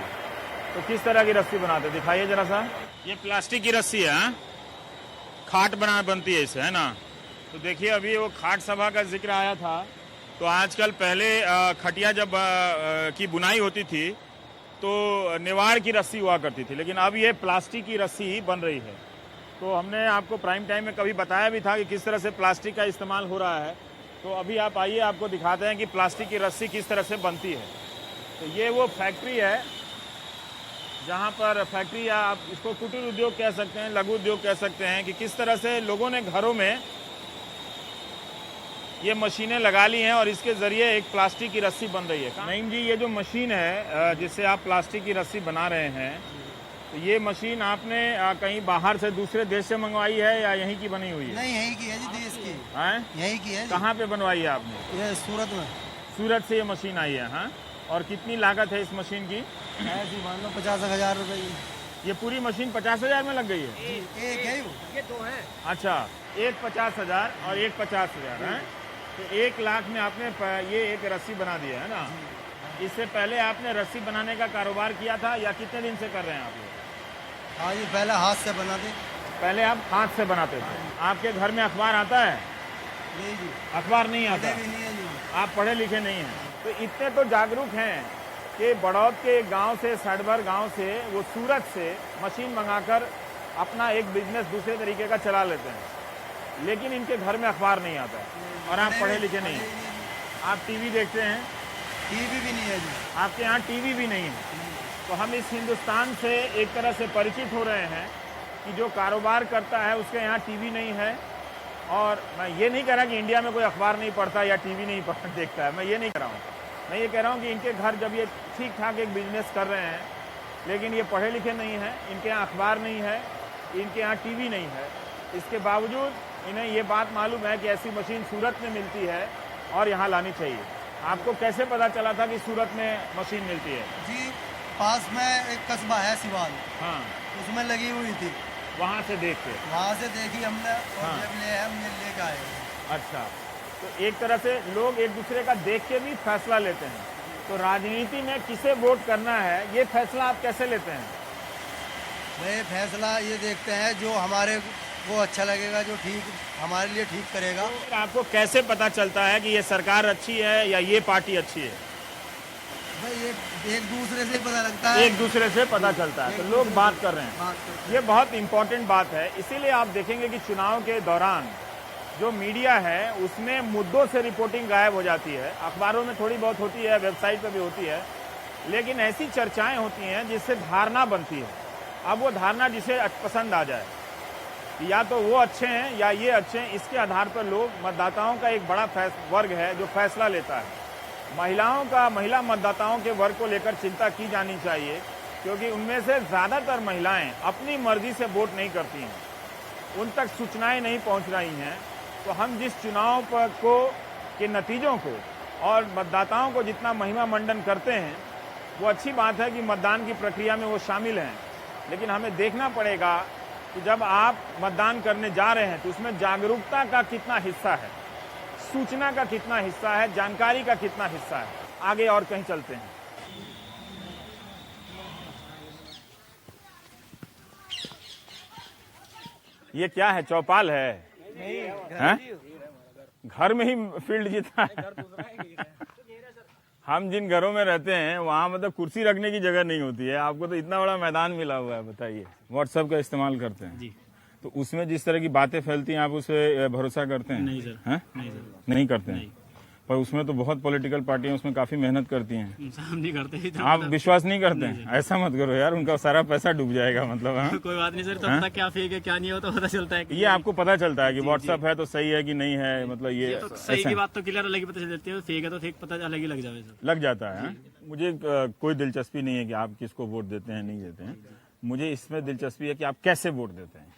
तो किस तरह की रस्सी बनाते हैं, दिखाइए जरा सा। ये प्लास्टिक की रस्सी है, खाट बनती है इससे, है ना? तो देखिए अभी वो खाट सभा का जिक्र आया था। तो आजकल पहले खटिया जब की बुनाई होती थी तो निवाड़ की रस्सी हुआ करती थी, लेकिन अब ये प्लास्टिक की रस्सी बन रही है। तो हमने आपको प्राइम टाइम में कभी बताया भी था कि किस तरह से प्लास्टिक का इस्तेमाल हो रहा है। तो अभी आप आइए, आपको दिखाते हैं कि प्लास्टिक की रस्सी किस तरह से बनती है। तो ये वो फैक्ट्री है जहाँ पर फैक्ट्री या आप इसको कुटीर उद्योग कह सकते हैं, लघु उद्योग कह सकते हैं, कि किस तरह से लोगों ने घरों में ये मशीनें लगा ली हैं और इसके ज़रिए एक प्लास्टिक की रस्सी बन रही है। नहीं जी, ये जो मशीन है जिससे आप प्लास्टिक की रस्सी बना रहे हैं, तो ये मशीन आपने कहीं बाहर से दूसरे देश से मंगवाई है या यहीं की बनी हुई है? नहीं, यहीं की है जी, देश की हैं? यहीं की है जी। कहाँ पे बनवाई है आपने? ये सूरत में। सूरत से ये मशीन आई है। हाँ, और कितनी लागत है इस मशीन की? ऐसी मान लो 50,000 रुपए की। ये पूरी मशीन 50,000 में लग गई है? एक है वो। ये दो हैं। अच्छा, एक 50,000 और एक 50,000 है, तो 1 लाख में आपने ये एक रस्सी बना दिया है ना। इससे पहले आपने रस्सी बनाने का कारोबार किया था या कितने दिन से कर रहे हैं आप लोग? हाँ जी, पहले हाथ से बनाते। पहले आप हाथ से बनाते थे। आपके घर में अखबार आता है? नहीं जी, अखबार नहीं आता? भी नहीं है जी। आप पढ़े लिखे नहीं हैं, तो इतने तो जागरूक हैं कि बड़ौद के गांव से, सड़भर गांव से, वो सूरत से मशीन मंगाकर अपना एक बिजनेस दूसरे तरीके का चला लेते हैं, लेकिन इनके घर में अखबार नहीं आता है और आप पढ़े लिखे नहीं हैं। आप टीवी देखते हैं? टीवी भी नहीं है जी। आपके यहाँ टीवी भी नहीं है। तो हम इस हिंदुस्तान से एक तरह से परिचित हो रहे हैं कि जो कारोबार करता है उसके यहाँ टीवी नहीं है। और मैं ये नहीं कह रहा कि इंडिया में कोई अखबार नहीं पढ़ता या टीवी नहीं देखता है, मैं ये नहीं कह रहा हूँ। मैं ये कह रहा हूँ कि इनके घर जब ये ठीक ठाक एक बिजनेस कर रहे हैं, लेकिन ये पढ़े लिखे नहीं हैं, इनके यहाँ अखबार नहीं है, इनके यहाँ टीवी नहीं है, इसके बावजूद इन्हें ये बात मालूम है कि ऐसी मशीन सूरत में मिलती है और यहाँ लानी चाहिए। आपको कैसे पता चला था कि सूरत में मशीन मिलती है? जी, पास में एक कस्बा है सिवाल, हाँ, उसमें लगी हुई थी। वहाँ से देख के? वहाँ से देखी हमने और हाँ। जब हमने लेकर आए। अच्छा, तो एक तरह से लोग एक दूसरे का देख के भी फैसला लेते हैं। तो राजनीति में किसे वोट करना है, ये फैसला आप कैसे लेते हैं? वही फैसला ये देखते हैं जो हमारे को अच्छा लगेगा, जो ठीक हमारे लिए ठीक करेगा। तो आपको कैसे पता चलता है कि ये सरकार अच्छी है या ये पार्टी अच्छी है? भाई ये एक दूसरे से पता लगता है। एक दूसरे से पता चलता है, तो लोग बात कर रहे हैं। ये बहुत इंपॉर्टेंट बात है। इसीलिए आप देखेंगे कि चुनाव के दौरान जो मीडिया है उसमें मुद्दों से रिपोर्टिंग गायब हो जाती है। अखबारों में थोड़ी बहुत होती है, वेबसाइट पर भी होती है, लेकिन ऐसी चर्चाएं होती हैं जिससे धारणा बनती है। अब वो धारणा जिसे पसंद आ जाए, या तो वो अच्छे हैं या ये अच्छे हैं, इसके आधार पर लोग, मतदाताओं का एक बड़ा वर्ग है जो फैसला लेता है। महिला मतदाताओं के वर्ग को लेकर चिंता की जानी चाहिए, क्योंकि उनमें से ज़्यादातर महिलाएं अपनी मर्जी से वोट नहीं करती हैं, उन तक सूचनाएं नहीं पहुंच रही हैं। तो हम जिस चुनाव के नतीजों को और मतदाताओं को जितना महिमा मंडन करते हैं, वो अच्छी बात है कि मतदान की प्रक्रिया में वो शामिल हैं, लेकिन हमें देखना पड़ेगा कि जब आप मतदान करने जा रहे हैं तो उसमें जागरूकता का कितना हिस्सा है, सूचना का कितना हिस्सा है, जानकारी का कितना हिस्सा है। आगे और कहीं चलते हैं। ये क्या है, चौपाल है? हैं? घर में ही फील्ड जितना है। हम जिन घरों में रहते हैं वहाँ मतलब कुर्सी रखने की जगह नहीं होती है, आपको तो इतना बड़ा मैदान मिला हुआ है। बताइए, व्हाट्सएप का इस्तेमाल करते हैं जी, तो उसमें जिस तरह की बातें फैलती हैं आप उस पर भरोसा करते हैं? नहीं सर। हैं? नहीं सर, नहीं करते हैं। पर उसमें तो बहुत पॉलिटिकल पार्टियां उसमें काफी मेहनत करती हैं। हम नहीं करते। आप विश्वास नहीं करते हैं? ऐसा मत करो यार, उनका सारा पैसा डूब जाएगा। मतलब हाँ? कोई बात नहीं सर, तब तक क्या फेक है क्या नहीं हो तो पता चलता है। ये आपको पता चलता है कि व्हाट्सएप है तो सही है कि नहीं है? मतलब ये तो सही की बात तो क्लियर अलग ही पता चल जाती है, फेक है तो फेक पता अलग ही लग जाए सर। लग जाता है। मुझे कोई दिलचस्पी नहीं है कि आप किसको वोट देते हैं नहीं देते हैं, मुझे इसमें दिलचस्पी है कि आप कैसे वोट देते हैं।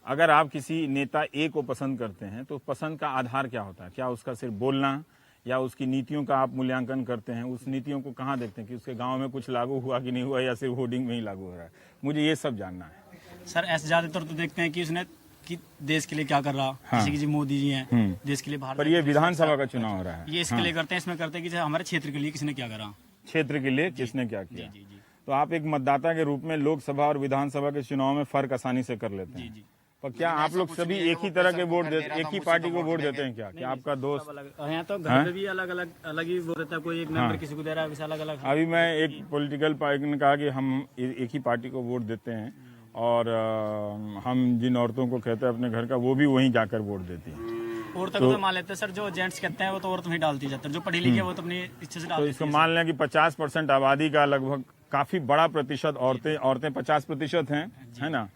अगर आप किसी नेता ए को पसंद करते हैं तो पसंद का आधार क्या होता है? क्या उसका सिर्फ बोलना या उसकी नीतियों का आप मूल्यांकन करते हैं? उस नीतियों को कहाँ देखते हैं कि उसके गांव में कुछ लागू हुआ कि नहीं हुआ, या सिर्फ होर्डिंग में ही लागू हो रहा है? मुझे ये सब जानना है सर। ऐसे ज्यादातर तो देखते हैं कि उसने कि देश के लिए क्या कर रहा। हाँ। जैसे कि जी मोदी जी हैं, देश के लिए भारत। पर ये विधानसभा का चुनाव हो रहा है, ये इसके लिए करते हैं, इसमें करते हैं कि हमारे क्षेत्र के लिए किसने क्या करा, क्षेत्र के लिए किसने क्या किया। जी जी। तो आप एक मतदाता के रूप में लोकसभा और विधानसभा के चुनाव में फर्क आसानी से कर लेते हैं। जी। पर क्या आप लोग सभी एक ही तरह के वोट देते, एक ही पार्टी को वोट देते हैं क्या? क्या आपका दोस्त यहाँ तो घर में भी अलग अलग ही वोट देता है, कोई एक मेंबर किसी को दे रहा है, वैसे अलग अलग। अभी मैं एक पॉलिटिकल पार्टी ने कहा कि हम एक ही पार्टी को वोट देते हैं, और हम जिन औरतों को कहते हैं अपने घर का, वो भी वहीं जाकर वोट देती हैं। औरतों को तो मान लेते हैं सर, जो जेंट्स कहते हैं वो तो औरत नहीं डालती जाते, जो पढ़ी लिखी है वो तो अपनी इच्छा से तो डालती इसको मान लें कि 50% आबादी का लगभग काफी बड़ा प्रतिशत औरतें 50% है ना।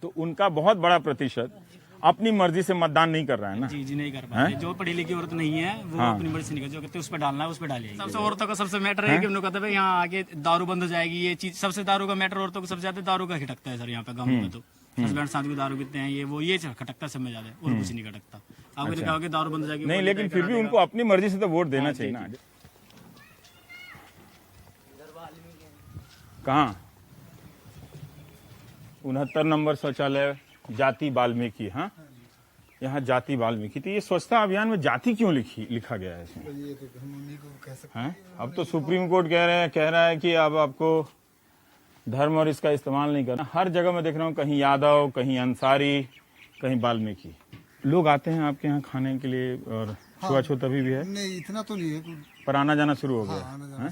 तो उनका बहुत बड़ा प्रतिशत अपनी मर्जी से मतदान नहीं कर रहा है ना। जी नहीं कर पाते। जो पढ़ी लिखी औरत नहीं है वो अपनी मर्जी से नहीं कर, जो कहते हैं उस पर डालना है उस पर डालिए। सबसे औरतों का सबसे मैटर है कि उन्होंने कहते हैं यहाँ आगे दारू बंद हो जाएगी, ये चीज सबसे दारू का मैटर औरतों को सबसे ज्यादा दारू का खटकता है सर यहाँ पे गाँव में। तो हस्बैंड साथ में दारू पीते हैं, ये खटकता सब में ज्यादा और कुछ नहीं खटकता। आपने कहा कि दारू बंद हो जाएगी नहीं, लेकिन फिर भी उनको अपनी मर्जी से तो वोट देना चाहिए ना। कहाँ 69 नंबर शौचालय जाति वाल्मीकि। हाँ, यहाँ जाति वाल्मीकि। तो ये स्वच्छता अभियान में जाति क्यों लिखा गया है इसमें? हाँ, अब तो सुप्रीम कोर्ट कह रहा है कि अब आपको धर्म और इसका इस्तेमाल नहीं करना। हर जगह मैं देख रहा हूँ, कहीं यादव, कहीं अंसारी, कहीं वाल्मीकि। लोग आते हैं आपके यहाँ खाने के लिए और छुआछूत अभी भी है? नहीं, इतना तो नहीं है, पर आना जाना शुरू हो गया।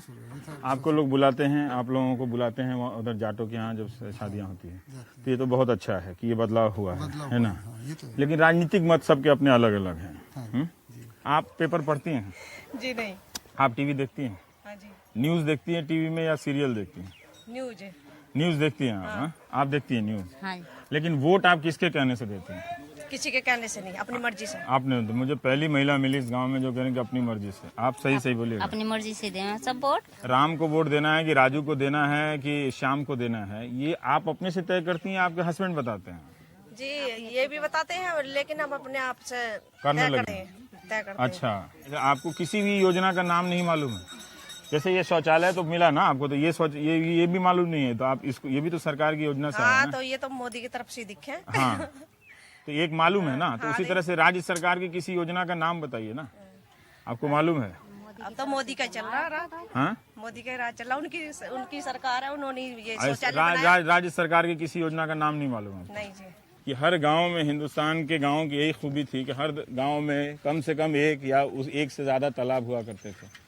आपको लोग बुलाते हैं, आप लोगों को बुलाते हैं उधर जाटों के यहाँ जब शादियाँ होती हैं, तो ये तो बहुत अच्छा है कि ये बदलाव हुआ है ना। लेकिन राजनीतिक मत सबके अपने अलग अलग हैं। आप पेपर पढ़ती हैं? जी नहीं। आप टीवी देखती हैं? हाँ जी। न्यूज देखती हैं टीवी में या सीरियल देखती हैं? न्यूज देखती हैं आप? आप देखती हैं न्यूज? हाँ। लेकिन वोट आप किसके कहने से देते हैं? किसी के कहने से नहीं, अपनी मर्जी से। आपने तो मुझे पहली महिला मिली इस गांव में जो करेंगे अपनी मर्जी से। आप सही बोलिए। अपनी मर्जी से देना सब वोट। राम को वोट देना है कि राजू को देना है कि श्याम को देना है, ये आप अपने से तय करती हैं, आपके हस्बैंड बताते हैं? जी, ये भी बताते हैं, लेकिन हम अपने आप से करने लगे। अच्छा, आपको किसी भी योजना का नाम नहीं मालूम है? जैसे ये शौचालय तो मिला ना आपको, तो ये भी मालूम नहीं है, तो आप इसको, ये भी तो सरकार की योजना से है ना? तो ये तो मोदी की तरफ से दिखे। हाँ, तो एक मालूम है ना। तो उसी तरह से राज्य सरकार की किसी योजना का नाम बताइए ना, आपको मालूम है? अब तो मोदी का चल रहा। हाँ, मोदी का राज चल रहा, उनकी सरकार है, उन्होंने ये शौचालय बनाया। राज्य सरकार की किसी योजना का नाम नहीं मालूम है? नहीं जी। कि हर गांव में, हिंदुस्तान के गांव की यही खूबी थी कि हर गांव में कम से कम एक या एक से ज्यादा तालाब हुआ करते थे।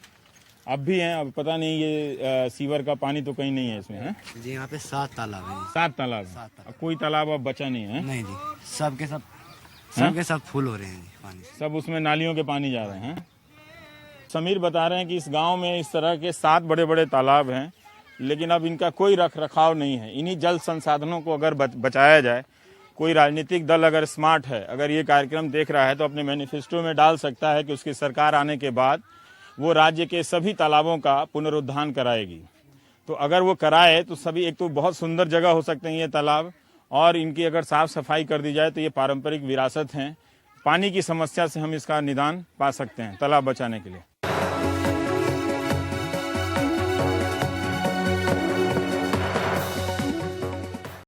अब भी हैं, अब पता नहीं ये सीवर का पानी तो कहीं नहीं है इसमें, है जी। यहाँ पे 7 तालाब है। 7 तालाब? अब कोई तालाब अब बचा नहीं है? नहीं जी, सबके सब फुल हो रहे हैं जी, पानी सब उसमें नालियों के पानी जा रहे हैं। समीर बता रहे हैं कि इस गांव में इस तरह के 7 बड़े बड़े तालाब हैं, लेकिन अब इनका कोई रख रखाव नहीं है। इन्हीं जल संसाधनों को अगर बचाया जाए, कोई राजनीतिक दल अगर स्मार्ट है, अगर ये कार्यक्रम देख रहा है, तो अपने मैनिफेस्टो में डाल सकता है कि उसकी सरकार आने के बाद वो राज्य के सभी तालाबों का पुनरुद्धार कराएगी। तो अगर वो कराए तो सभी, एक तो बहुत सुंदर जगह हो सकते हैं ये तालाब, और इनकी अगर साफ सफाई कर दी जाए तो ये पारंपरिक विरासत हैं। पानी की समस्या से हम इसका निदान पा सकते हैं तालाब बचाने के लिए।